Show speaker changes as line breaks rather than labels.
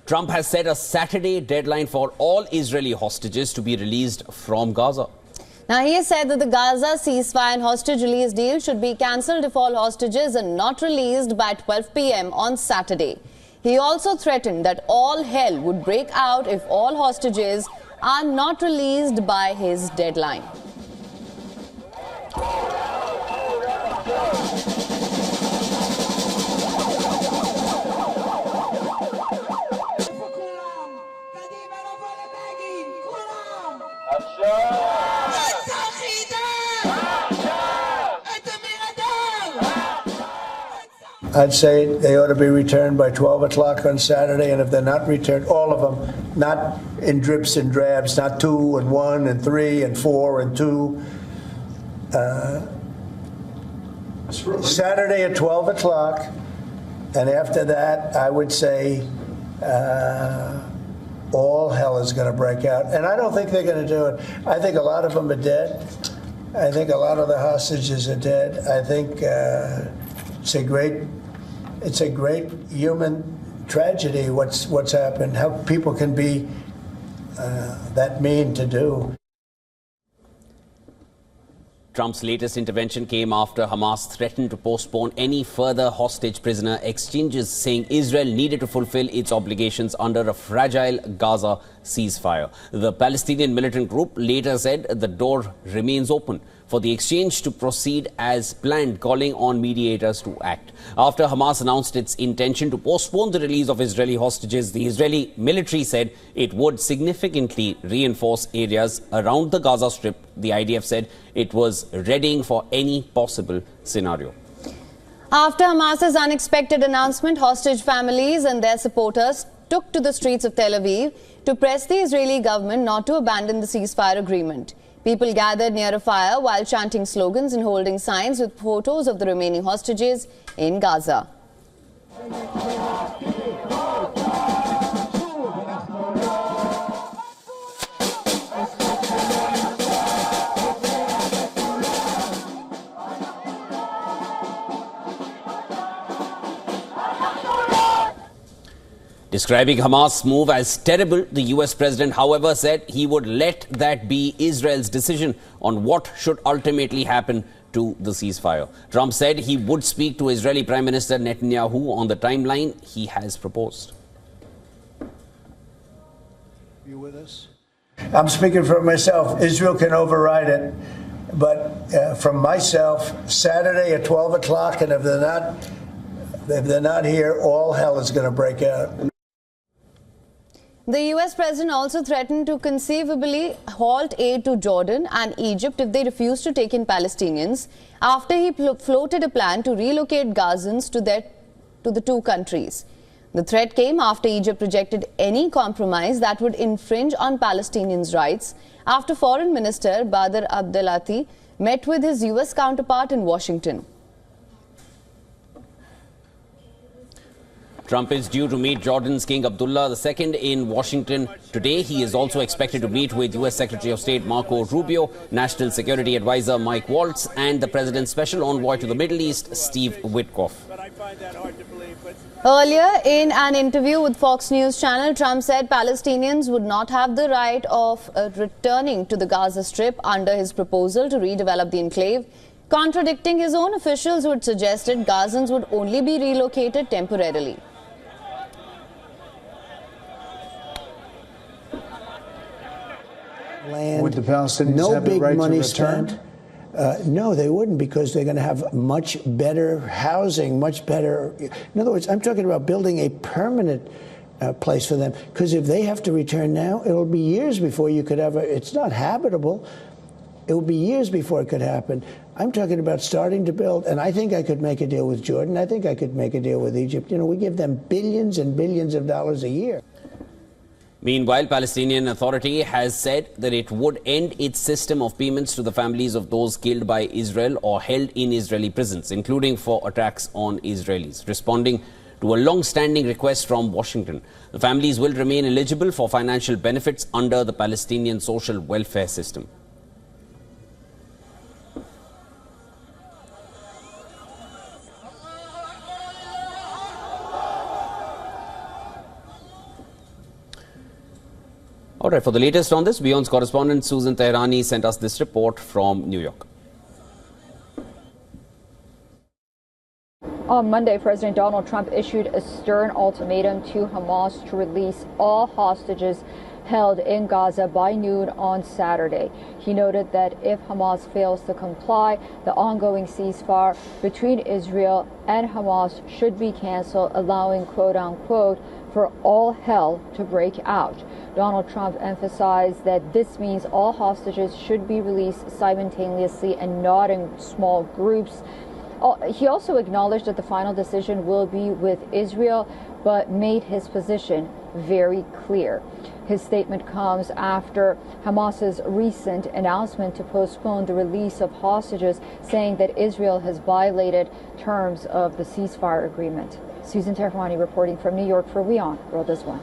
Trump has set a Saturday deadline for all Israeli hostages to be released from Gaza.
Now, he has said that the Gaza ceasefire and hostage release deal should be cancelled if all hostages are not released by 12 p.m. on Saturday. He also threatened that all hell would break out if all hostages are not released by his deadline.
I'd say they ought to be returned by 12 o'clock on Saturday, and if they're not returned, all of them, not in drips and drabs, not 2 and 1 and 3 and 4 and 2. Saturday at 12 o'clock, and after that, I would say all hell is going to break out. And I don't think they're going to do it. I think a lot of them are dead. I think a lot of the hostages are dead. I think it's a great human tragedy what's happened, how people can be that mean to do.
Trump's latest intervention came after Hamas threatened to postpone any further hostage prisoner exchanges, saying Israel needed to fulfill its obligations under a fragile Gaza ceasefire. The Palestinian militant group later said the door remains open for the exchange to proceed as planned, calling on mediators to act. After Hamas announced its intention to postpone the release of Israeli hostages, the Israeli military said it would significantly reinforce areas around the Gaza Strip. The IDF said it was readying for any possible scenario.
After Hamas's unexpected announcement, hostage families and their supporters took to the streets of Tel Aviv to press the Israeli government not to abandon the ceasefire agreement. People gathered near a fire while chanting slogans and holding signs with photos of the remaining hostages in Gaza.
Describing Hamas' move as terrible, the US president, however, said he would let that be Israel's decision on what should ultimately happen to the ceasefire. Trump said he would speak to Israeli Prime Minister Netanyahu on the timeline he has proposed.
You with us? I'm speaking for myself. Israel can override it. But from myself, Saturday at 12 o'clock, and if they're not here, all hell is going to break out.
The US president also threatened to conceivably halt aid to Jordan and Egypt if they refuse to take in Palestinians, after he floated a plan to relocate Gazans to the two countries. The threat came after Egypt rejected any compromise that would infringe on Palestinians' rights, after Foreign Minister Badr Abdelati met with his US counterpart in Washington.
Trump is due to meet Jordan's King Abdullah II in Washington today. He is also expected to meet with U.S. Secretary of State Marco Rubio, National Security Advisor Mike Waltz, and the President's Special Envoy to the Middle East, Steve Witkoff.
Earlier, in an interview with Fox News Channel, Trump said Palestinians would not have the right of returning to the Gaza Strip under his proposal to redevelop the enclave, contradicting his own officials who had suggested Gazans would only be relocated temporarily.
Land,
would the Palestinians
no
have the
big
right
money
to return?
spent. No, they wouldn't, because they're going to have much better housing, much better. In other words, I'm talking about building a permanent place for them. Because if they have to return now, it'll be years before you could ever. It's not habitable. It will be years before it could happen. I'm talking about starting to build, and I think I could make a deal with Jordan. I think I could make a deal with Egypt. You know, we give them billions and billions of dollars a year.
Meanwhile, Palestinian Authority has said that it would end its system of payments to the families of those killed by Israel or held in Israeli prisons, including for attacks on Israelis, responding to a long-standing request from Washington. The families will remain eligible for financial benefits under the Palestinian social welfare system. All right, for the latest on this, WION's correspondent Susan Tehrani sent us this report from New York.
On Monday, President Donald Trump issued a stern ultimatum to Hamas to release all hostages held in Gaza by noon on Saturday. He noted that if Hamas fails to comply, the ongoing ceasefire between Israel and Hamas should be canceled, allowing, quote unquote, for all hell to break out. Donald Trump emphasized that this means all hostages should be released simultaneously and not in small groups. He also acknowledged that the final decision will be with Israel, but made his position very clear. His statement comes after Hamas's recent announcement to postpone the release of hostages, saying that Israel has violated terms of the ceasefire agreement. Susan Tehrani reporting from New York for WION World as One.